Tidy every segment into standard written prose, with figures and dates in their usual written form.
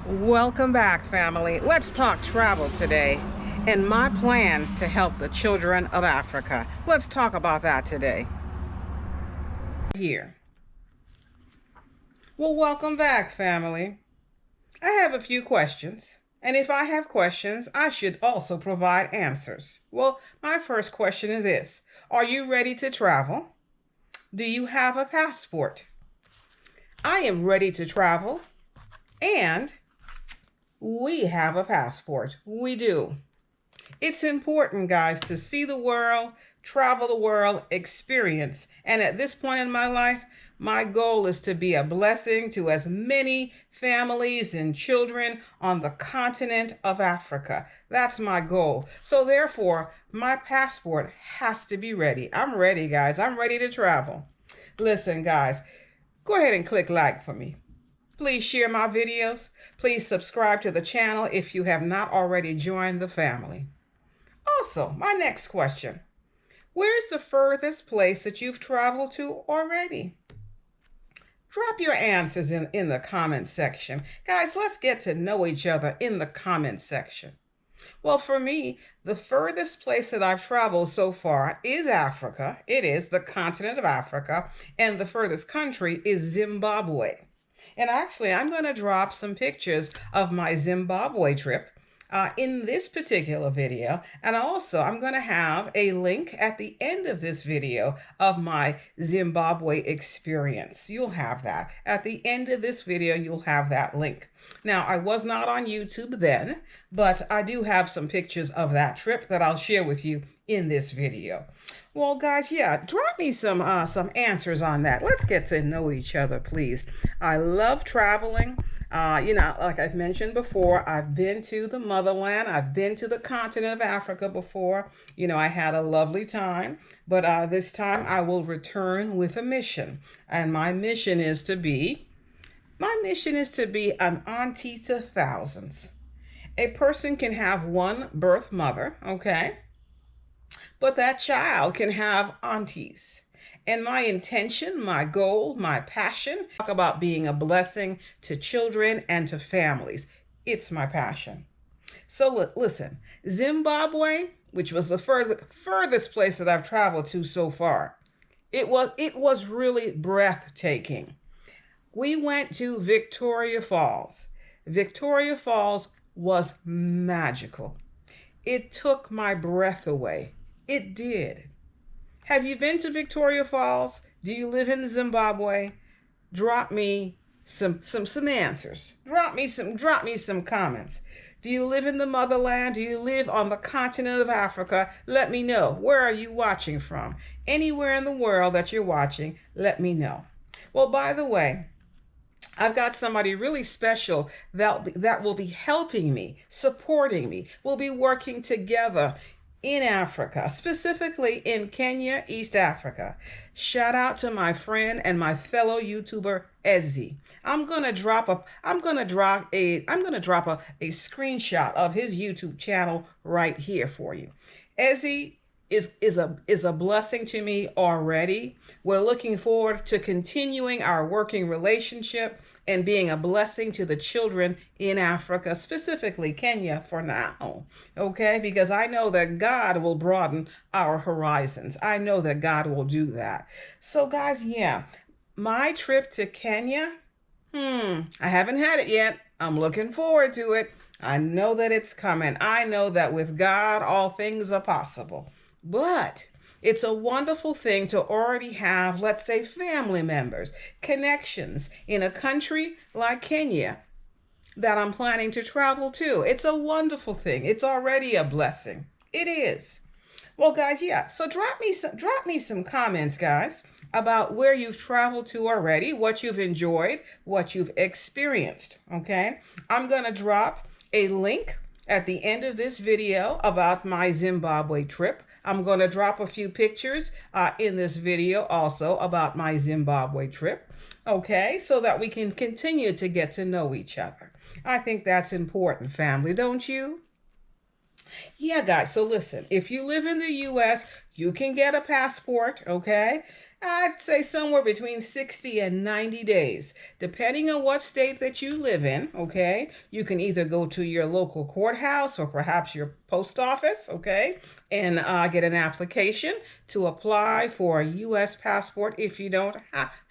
Welcome back, family. Let's talk travel today and my plans to help the children of Africa. Let's talk about that today. Here. Well, welcome back, family. I have a few questions. And if I have questions, I should also provide answers. Well, my first question is this: are you ready to travel? Do you have a passport? I am ready to travel, and we have a passport. We do. It's important, guys, to see the world, travel the world, experience. And at this point in my life, my goal is to be a blessing to as many families and children on the continent of Africa. That's my goal. So therefore, my passport has to be ready. I'm ready, guys. I'm ready to travel. Listen, guys, go ahead and click like for me. Please share my videos. Please subscribe to the channel if you have not already joined the family. Also, my next question: where's the furthest place that you've traveled to already? Drop your answers in the comment section. Guys, let's get to know each other in the comment section. Well, for me, the furthest place that I've traveled so far is Africa. It is the continent of Africa, and the furthest country is Zimbabwe. And actually, I'm going to drop some pictures of my Zimbabwe trip in this particular video. And also, I'm going to have a link at the end of this video of my Zimbabwe experience. You'll have that. At the end of this video, you'll have that link. Now, I was not on YouTube then, but I do have some pictures of that trip that I'll share with you in this video. Well, guys, yeah, drop me some answers on that. Let's get to know each other, please. I love traveling. Like I've mentioned before, I've been to the motherland. I've been to the continent of Africa before. I had a lovely time, but this time I will return with a mission. And my mission is to be an auntie to thousands. A person can have one birth mother, okay? But that child can have aunties. And my intention, my goal, my passion, talk about being a blessing to children and to families. It's my passion. So listen, Zimbabwe, which was the furthest place that I've traveled to so far, it was really breathtaking. We went to Victoria Falls. Victoria Falls was magical. It took my breath away. It did. Have you been to Victoria Falls? Do you live in Zimbabwe? Drop me some answers. Drop me some comments. Do you live in the motherland? Do you live on the continent of Africa? Let me know. Where are you watching from? Anywhere in the world that you're watching, let me know. Well, by the way, I've got somebody really special that will be helping me, supporting me. We'll be working together in Africa, specifically in Kenya, East Africa. Shout out to my friend and my fellow YouTuber, Ezzy. I'm gonna drop a screenshot of his YouTube channel right here for you. Ezzy is a blessing to me already. We're looking forward to continuing our working relationship and being a blessing to the children in Africa, specifically Kenya for now, okay? Because I know that God will broaden our horizons. I know that God will do that. So guys, yeah, my trip to Kenya, I haven't had it yet. I'm looking forward to it. I know that it's coming. I know that with God, all things are possible. But it's a wonderful thing to already have, let's say, family members, connections in a country like Kenya that I'm planning to travel to. It's a wonderful thing. It's already a blessing. It is. Well, guys, yeah. So drop me some comments, guys, about where you've traveled to already, what you've enjoyed, what you've experienced, okay? I'm going to drop a link at the end of this video about my Zimbabwe trip. I'm going to drop a few pictures in this video also about my Zimbabwe trip, okay, so that we can continue to get to know each other. I think that's important, family, don't you? Yeah, guys, so listen, if you live in the U.S., you can get a passport, okay? I'd say somewhere between 60 and 90 days, depending on what state that you live in. Okay. You can either go to your local courthouse or perhaps your post office. Okay. And get an application to apply for a U.S. passport if you don't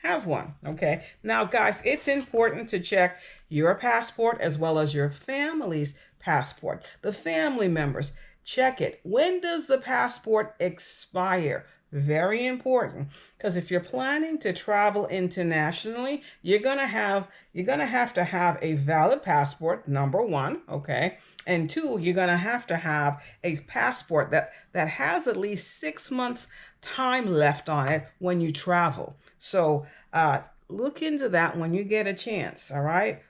have one. Okay. Now, guys, it's important to check your passport as well as your family's passport. The family members, check it. When does the passport expire? Very important, because if you're planning to travel internationally, you're gonna have to have a valid passport, number one, okay? And two, you're gonna have to have a passport that has at least 6 months time left on it when you travel. So look into that when you get a chance, all right?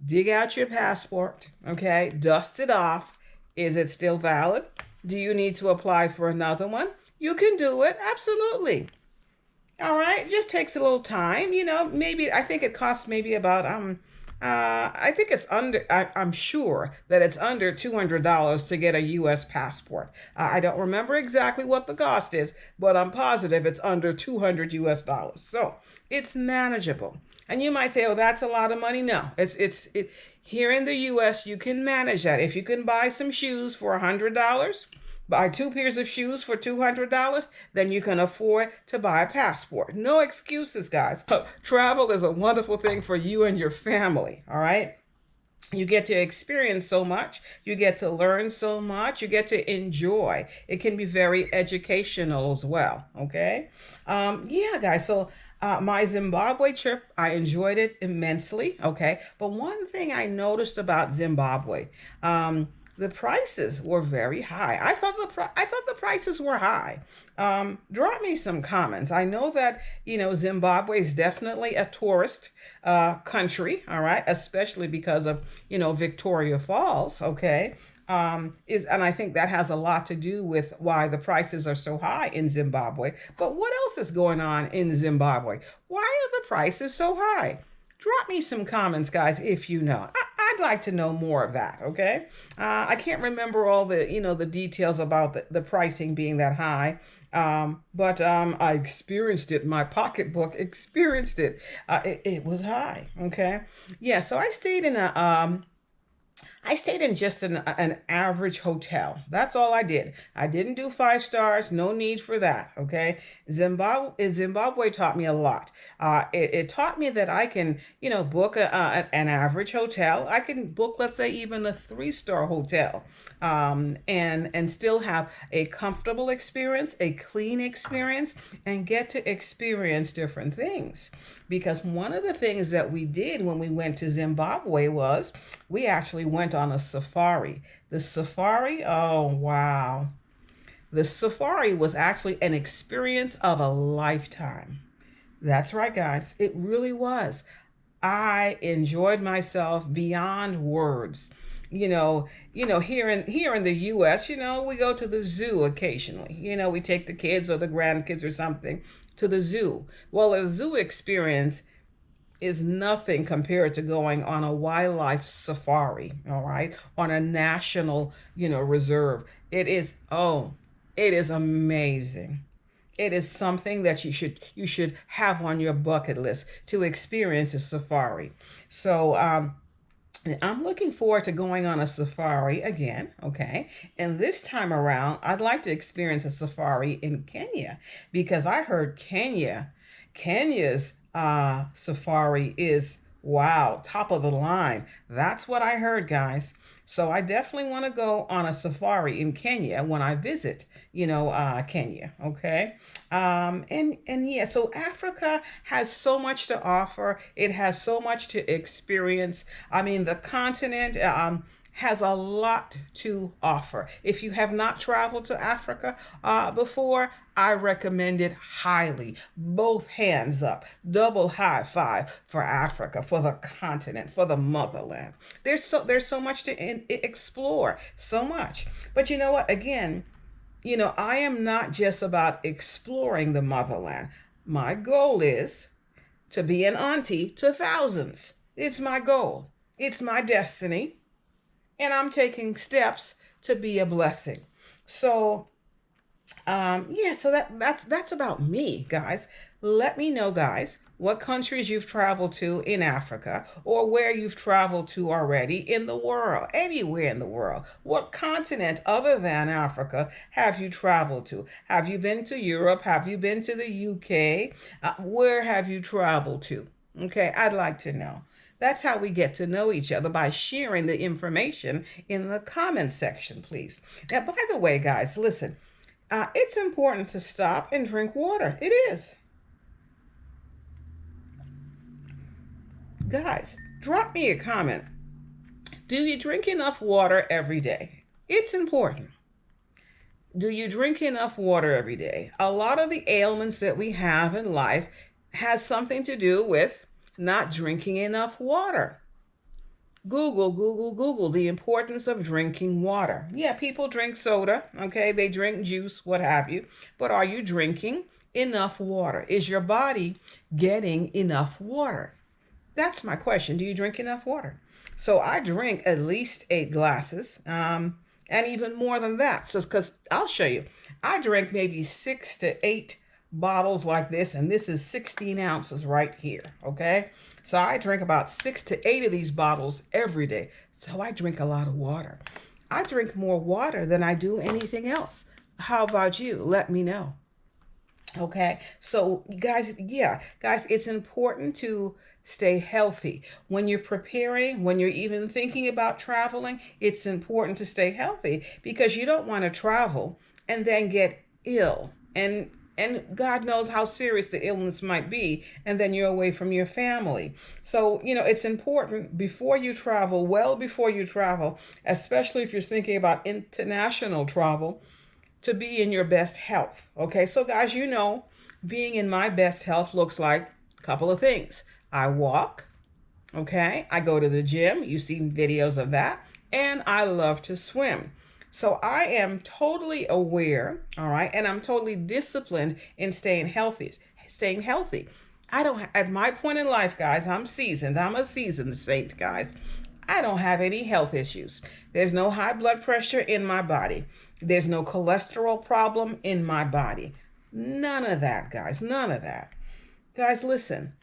Dig out your passport, okay? Dust it off. Is it still valid? Do you need to apply for another one? You can do it, absolutely. All right, it just takes a little time. Maybe I think it costs maybe about I think it's under. I'm sure that it's under $200 to get a U.S. passport. I don't remember exactly what the cost is, but I'm positive it's under 200 U.S. dollars. So it's manageable. And you might say, "Oh, that's a lot of money." No, here in the U.S. You can manage that. If you can buy some shoes for $100, buy two pairs of shoes for $200, then you can afford to buy a passport. No excuses, guys. Travel is a wonderful thing for you and your family, all right? You get to experience so much. You get to learn so much. You get to enjoy. It can be very educational as well, okay? Yeah, guys, so my Zimbabwe trip, I enjoyed it immensely, okay? But one thing I noticed about Zimbabwe, the prices were very high. I thought the prices were high. Drop me some comments. I know that Zimbabwe is definitely a tourist country, all right, especially because of Victoria Falls. Okay, and I think that has a lot to do with why the prices are so high in Zimbabwe. But what else is going on in Zimbabwe? Why are the prices so high? Drop me some comments, guys, if you know. I'd like to know more of that, okay? I can't remember all the details about the pricing being that high, but I experienced it. My pocketbook experienced it. It was high, okay? Yeah, so I stayed in just an average hotel. That's all I did. I didn't do 5 stars. No need for that. Okay. Zimbabwe taught me a lot. It taught me that I can, book an average hotel. I can book, let's say, even a 3-star hotel, and still have a comfortable experience, a clean experience, and get to experience different things. Because one of the things that we did when we went to Zimbabwe was we actually went on a safari. The safari, oh wow. The safari was actually an experience of a lifetime. That's right, guys. It really was. I enjoyed myself beyond words. Here in the US, we go to the zoo occasionally. We take the kids or the grandkids or something to the zoo. Well, a zoo experience is nothing compared to going on a wildlife safari, all right, on a national, reserve. It is amazing. It is something that you should have on your bucket list to experience a safari. So I'm looking forward to going on a safari again, okay? And this time around, I'd like to experience a safari in Kenya because I heard Kenya's safari is, wow, top of the line. That's what I heard, guys. So I definitely want to go on a safari in Kenya when I visit, Kenya, okay? And yeah, so Africa has so much to offer. It has so much to experience. I mean, the continent has a lot to offer. If you have not traveled to Africa before, I recommend it highly. Both hands up, double high five for Africa, for the continent, for the motherland. There's so much to explore, so much. But you know what? Again, I am not just about exploring the motherland. My goal is to be an auntie to thousands. It's my goal. It's my destiny. And I'm taking steps to be a blessing. So, yeah, so that's about me, guys. Let me know, guys, what countries you've traveled to in Africa or where you've traveled to already in the world, anywhere in the world. What continent other than Africa have you traveled to? Have you been to Europe? Have you been to the UK? Where have you traveled to? Okay, I'd like to know. That's how we get to know each other, by sharing the information in the comment section, please. Now, by the way, guys, listen, it's important to stop and drink water. It is. Guys, drop me a comment. Do you drink enough water every day? It's important. Do you drink enough water every day? A lot of the ailments that we have in life has something to do with not drinking enough water. Google the importance of drinking water. Yeah, people drink soda, okay? They drink juice, what have you. But are you drinking enough water? Is your body getting enough water? That's my question. Do you drink enough water? So I drink at least 8 glasses, and even more than that. So, because I'll show you, I drink maybe 6 to 8 bottles like this, and this is 16 ounces right here, okay? So I drink about 6 to 8 of these bottles every day. So I drink a lot of water. I drink more water than I do anything else. How about you? Let me know. Okay, so guys, guys, it's important to stay healthy. When you're preparing, when you're even thinking about traveling, it's important to stay healthy, because you don't want to travel and then get ill. And God knows how serious the illness might be, and then you're away from your family. So, it's important before you travel, well before you travel, especially if you're thinking about international travel, to be in your best health. Okay, so guys, being in my best health looks like a couple of things. I walk, okay, I go to the gym, you've seen videos of that, and I love to swim. So I am totally aware, all right, and I'm totally disciplined in staying healthy. At my point in life, guys, I'm seasoned. I'm a seasoned saint, guys. I don't have any health issues. There's no high blood pressure in my body. There's no cholesterol problem in my body. None of that, guys. None of that. Guys, listen.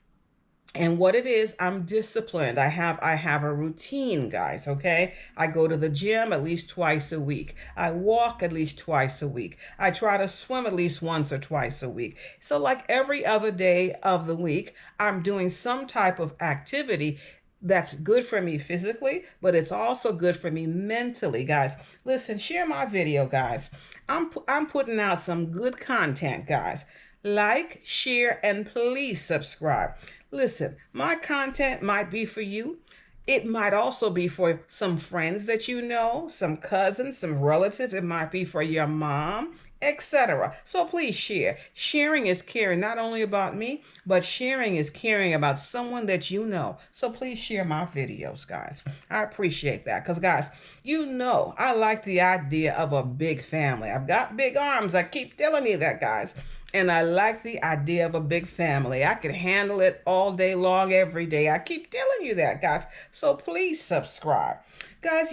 And what it is, I'm disciplined. I have a routine, guys, okay? I go to the gym at least twice a week. I walk at least twice a week. I try to swim at least once or twice a week. So like every other day of the week, I'm doing some type of activity that's good for me physically, but it's also good for me mentally, guys. Listen, share my video, guys. I'm putting out some good content, guys. Like, share, and please subscribe. Listen, my content might be for you. It might also be for some friends that you know, some cousins, some relatives. It might be for your mom, etc. So please share. Sharing is caring, not only about me, but sharing is caring about someone that you know. So please share my videos, guys. I appreciate that, because guys, I like the idea of a big family. I've got big arms. I keep telling you that, guys. And I like the idea of a big family. I can handle it all day long, every day. I keep telling you that, guys. So please subscribe. Guys,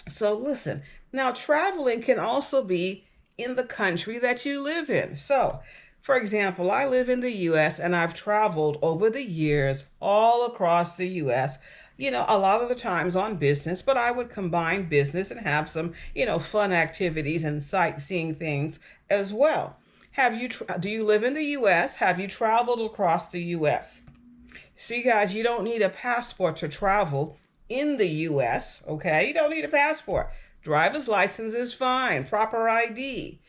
so listen. Now, traveling can also be in the country that you live in. So, for example, I live in the U.S. and I've traveled over the years all across the U.S., a lot of the times on business, but I would combine business and have some, fun activities and sightseeing things as well. Do you live in the U.S.? Have you traveled across the U.S.? See, guys, you don't need a passport to travel in the U.S., okay? You don't need a passport. Driver's license is fine, proper ID.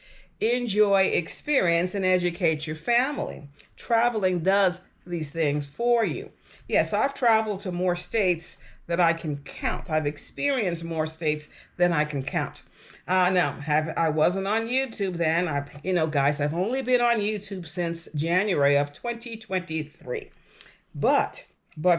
Enjoy, experience, and educate your family. Traveling does these things for you. Yes, I've traveled to more states than I can count. I've experienced more states than I can count. I wasn't on YouTube then. Guys, I've only been on YouTube since January of 2023. But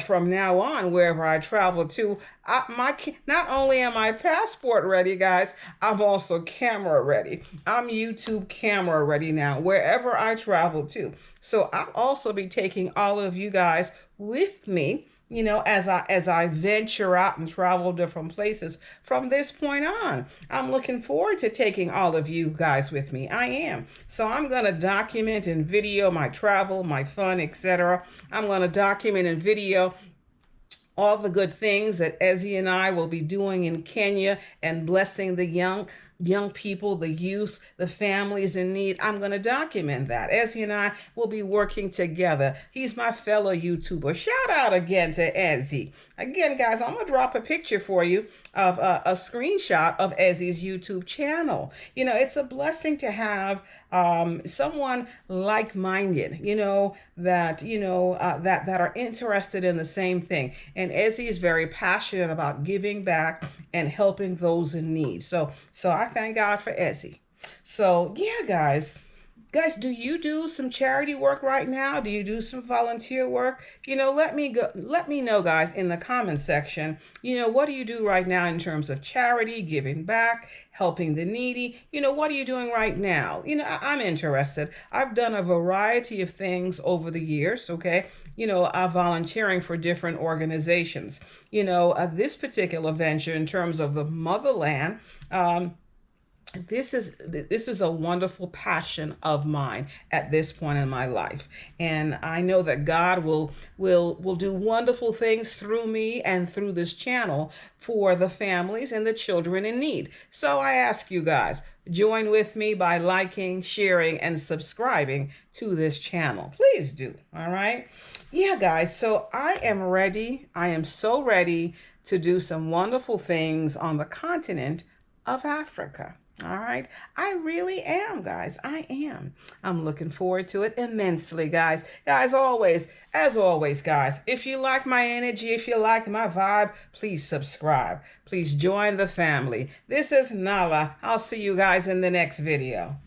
from now on, wherever I travel to, not only am I passport ready, guys, I'm also camera ready. I'm YouTube camera ready now, wherever I travel to. So I'll also be taking all of you guys with me as I venture out and travel different places from this point on. I'm looking forward to taking all of you guys with me. I am. So I'm going to document and video my travel, my fun, etc. I'm going to document and video all the good things that Ezzy and I will be doing in Kenya and blessing the young people, the youth, the families in need. I'm going to document that. Ezzy and I will be working together. He's my fellow YouTuber. Shout out again to Ezzy. Again, guys, I'm going to drop a picture for you of a screenshot of Ezzy's YouTube channel. It's a blessing to have someone like-minded, that are interested in the same thing. And Ezzy is very passionate about giving back and helping those in need. So I thank God for Ezzy. So yeah, guys, do you do some charity work right now? Do you do some volunteer work? Let me know, guys, in the comment section. What do you do right now in terms of charity, giving back, helping the needy? What are you doing right now? I'm interested. I've done a variety of things over the years, okay? Volunteering for different organizations. This particular venture in terms of the motherland, this is a wonderful passion of mine at this point in my life, and I know that God will do wonderful things through me and through this channel for the families and the children in need. So I ask you guys, join with me by liking, sharing, and subscribing to this channel. Please do. All right. Yeah, guys. So I am ready. I am so ready to do some wonderful things on the continent of Africa. All right. I really am, guys. I am. I'm looking forward to it immensely, guys. As always, guys, if you like my energy, if you like my vibe, please subscribe. Please join the family. This is Nala. I'll see you guys in the next video.